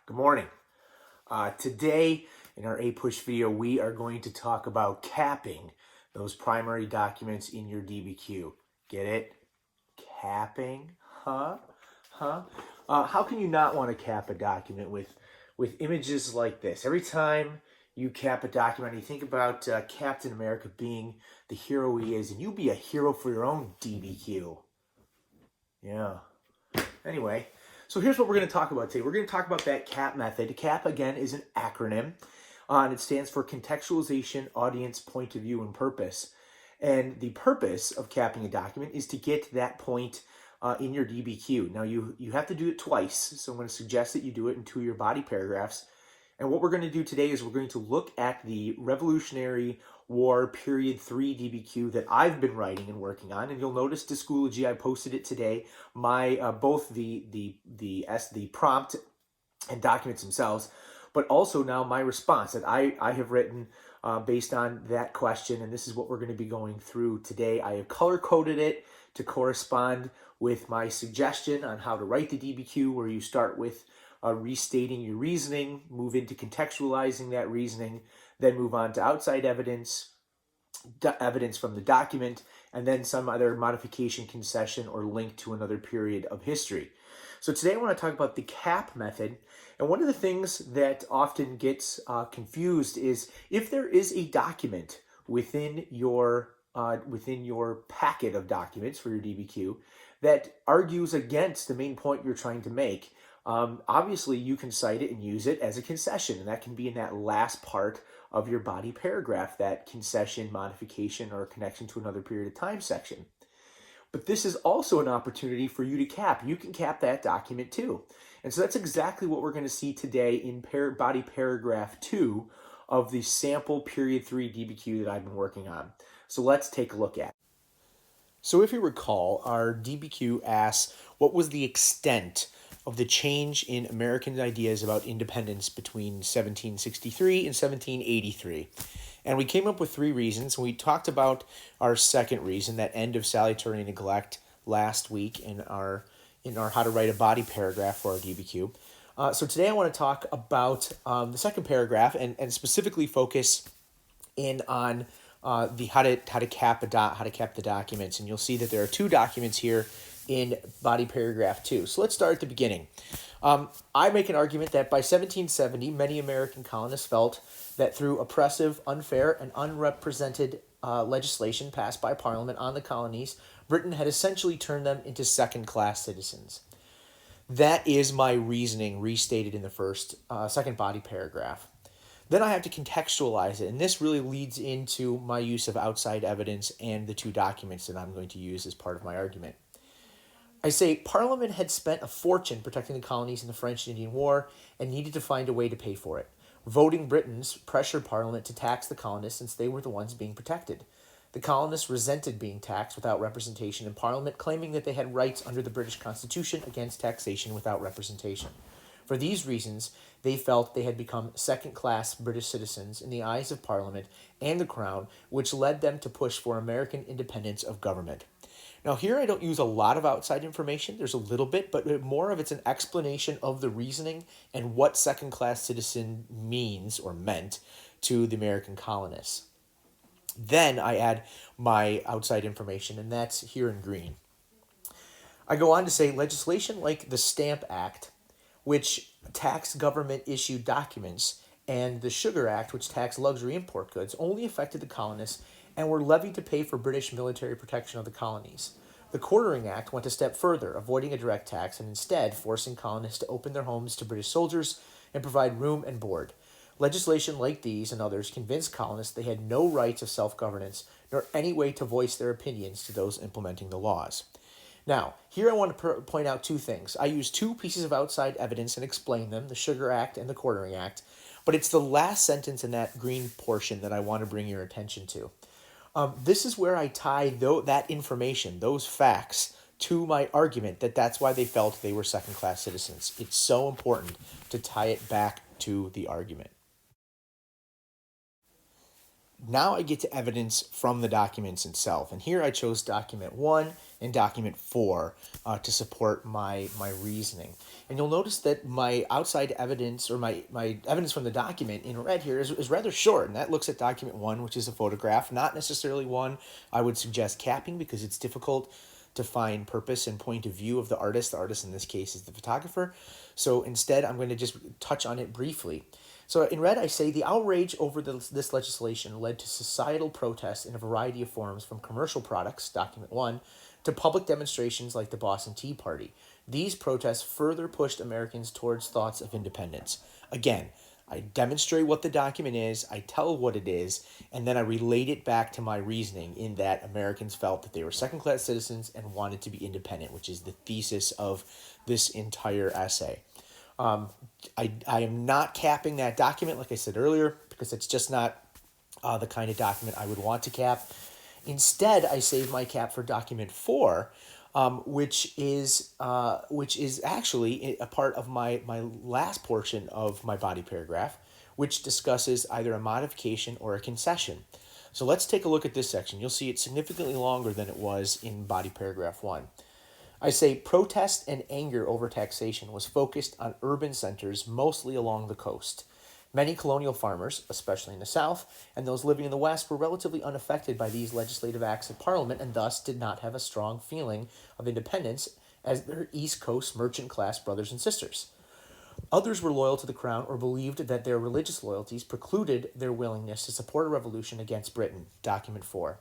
Good morning. Today in our Apush video, we are going to talk about capping those primary documents in your DBQ. Get it? Capping? Huh? How can you not want to cap a document with images like this? Every time you cap a document, you think about Captain America being the hero he is, and you be a hero for your own DBQ. Yeah. Anyway, so here's what we're going to talk about today. We're going to talk about that CAP method. CAP, again, is an acronym, and it stands for Contextualization, Audience, Point of View, and Purpose. And the purpose of capping a document is to get that point in your DBQ. Now, you have to do it twice, so I'm going to suggest that you do it in 2 of your body paragraphs. And what we're going to do today is we're going to look at the Revolutionary War Period 3 DBQ that I've been writing and working on. And you'll notice to Schoology, I posted it today. My both the prompt and documents themselves, but also now my response that I have written based on that question. And this is what we're going to be going through today. I have color-coded it to correspond with my suggestion on how to write the DBQ, where you start with restating your reasoning, move into contextualizing that reasoning, then move on to outside evidence, evidence from the document, and then some other modification, concession, or link to another period of history. So today I want to talk about the CAP method. And one of the things that often gets confused is if there is a document within your packet of documents for your DBQ that argues against the main point you're trying to make. Obviously, you can cite it and use it as a concession, and that can be in that last part of your body paragraph, that concession, modification, or connection to another period of time section. But this is also an opportunity for you to cap. You can cap that document too. And so that's exactly what we're going to see today in body paragraph 2 of the sample period 3 DBQ that I've been working on. So let's take a look at it. So if you recall, our DBQ asks, what was the extent of the change in American ideas about independence between 1763 and 1783? And we came up with 3 reasons. And we talked about our second reason, that end of salutary neglect, last week in our how to write a body paragraph for our DBQ. So today I want to talk about the second paragraph and specifically focus in on the how to cap the documents. And you'll see that there are 2 documents here in body paragraph 2. So let's start at the beginning. I make an argument that by 1770, many American colonists felt that through oppressive, unfair, and unrepresented legislation passed by Parliament on the colonies, Britain had essentially turned them into second-class citizens. That is my reasoning restated in the second body paragraph. Then I have to contextualize it, and this really leads into my use of outside evidence and the 2 documents that I'm going to use as part of my argument. I say Parliament had spent a fortune protecting the colonies in the French and Indian War and needed to find a way to pay for it. Voting Britons pressured Parliament to tax the colonists since they were the ones being protected. The colonists resented being taxed without representation in Parliament, claiming that they had rights under the British Constitution against taxation without representation. For these reasons, they felt they had become second-class British citizens in the eyes of Parliament and the Crown, which led them to push for American independence of government. Now, here I don't use a lot of outside information. There's a little bit, but more of it's an explanation of the reasoning and what second-class citizen means or meant to the American colonists. Then I add my outside information, and that's here in green. I go on to say legislation like the Stamp Act, which taxed government-issued documents, and the Sugar Act, which taxed luxury import goods, only affected the colonists and were levied to pay for British military protection of the colonies. The Quartering Act went a step further, avoiding a direct tax and instead forcing colonists to open their homes to British soldiers and provide room and board. Legislation like these and others convinced colonists they had no rights of self-governance nor any way to voice their opinions to those implementing the laws. Now, here I want to point out 2 things. I use 2 pieces of outside evidence and explain them, the Sugar Act and the Quartering Act, but it's the last sentence in that green portion that I want to bring your attention to. This is where I tie that information, those facts, to my argument that that's why they felt they were second-class citizens. It's so important to tie it back to the argument. Now I get to evidence from the documents itself. And here I chose document 1 and document 4 to support my reasoning. And you'll notice that my outside evidence, or my evidence from the document in red here, is rather short. And that looks at document 1, which is a photograph, not necessarily one I would suggest capping because it's difficult to find purpose and point of view of the artist. The artist in this case is the photographer. So instead, I'm going to just touch on it briefly. So in red, I say the outrage over this legislation led to societal protests in a variety of forms, from commercial products, document 1, to public demonstrations like the Boston Tea Party. These protests further pushed Americans towards thoughts of independence. Again, I demonstrate what the document is, I tell what it is, and then I relate it back to my reasoning in that Americans felt that they were second-class citizens and wanted to be independent, which is the thesis of this entire essay. I am not capping that document, like I said earlier, because it's just not the kind of document I would want to cap. Instead, I save my cap for document 4, which is actually a part of my last portion of my body paragraph, which discusses either a modification or a concession. So let's take a look at this section. You'll see it's significantly longer than it was in body paragraph 1. I say protest and anger over taxation was focused on urban centers, mostly along the coast. Many colonial farmers, especially in the South, and those living in the West were relatively unaffected by these legislative acts of Parliament and thus did not have a strong feeling of independence as their East Coast merchant class brothers and sisters. Others were loyal to the crown or believed that their religious loyalties precluded their willingness to support a revolution against Britain, document 4.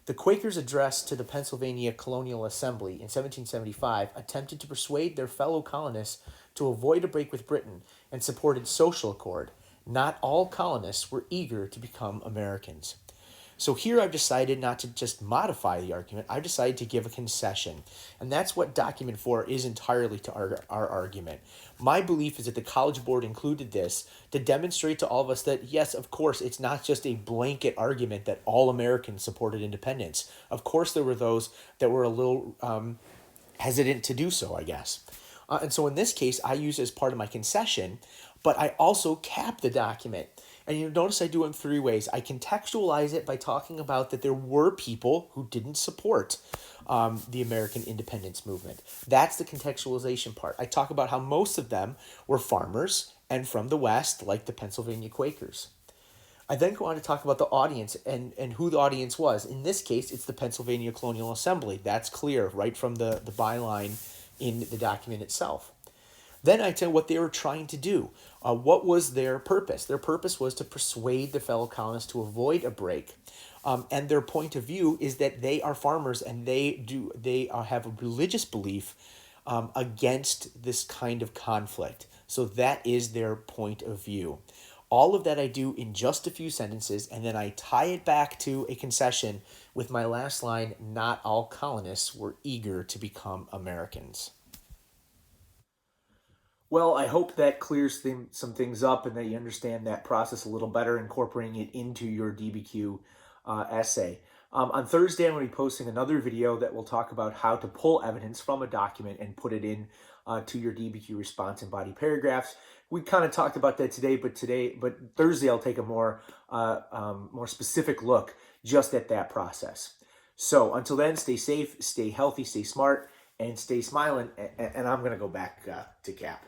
The Quakers' address to the Pennsylvania Colonial Assembly in 1775 attempted to persuade their fellow colonists to avoid a break with Britain and supported social accord. Not all colonists were eager to become Americans. So here I've decided not to just modify the argument, I've decided to give a concession. And that's what document 4 is entirely to our argument. My belief is that the College Board included this to demonstrate to all of us that, yes, of course, it's not just a blanket argument that all Americans supported independence. Of course, there were those that were a little hesitant to do so, I guess. And so in this case, I use it as part of my concession, but I also cap the document. And you'll notice I do it in 3 ways. I contextualize it by talking about that there were people who didn't support the American independence movement. That's the contextualization part. I talk about how most of them were farmers and from the West, like the Pennsylvania Quakers. I then go on to talk about the audience and who the audience was. In this case, it's the Pennsylvania Colonial Assembly. That's clear right from the byline in the document itself. Then I tell what they were trying to do. What was their purpose? Their purpose was to persuade the fellow colonists to avoid a break. And their point of view is that they are farmers and they have a religious belief against this kind of conflict. So that is their point of view. All of that I do in just a few sentences, and then I tie it back to a concession with my last line, not all colonists were eager to become Americans. Well, I hope that clears some things up and that you understand that process a little better, incorporating it into your DBQ essay. On Thursday, I'm going to be posting another video that will talk about how to pull evidence from a document and put it in to your DBQ response in body paragraphs. We kind of talked about that today, but Thursday I'll take a more specific look just at that process. So until then, stay safe, stay healthy, stay smart, and stay smiling. And I'm going to go back to Cap.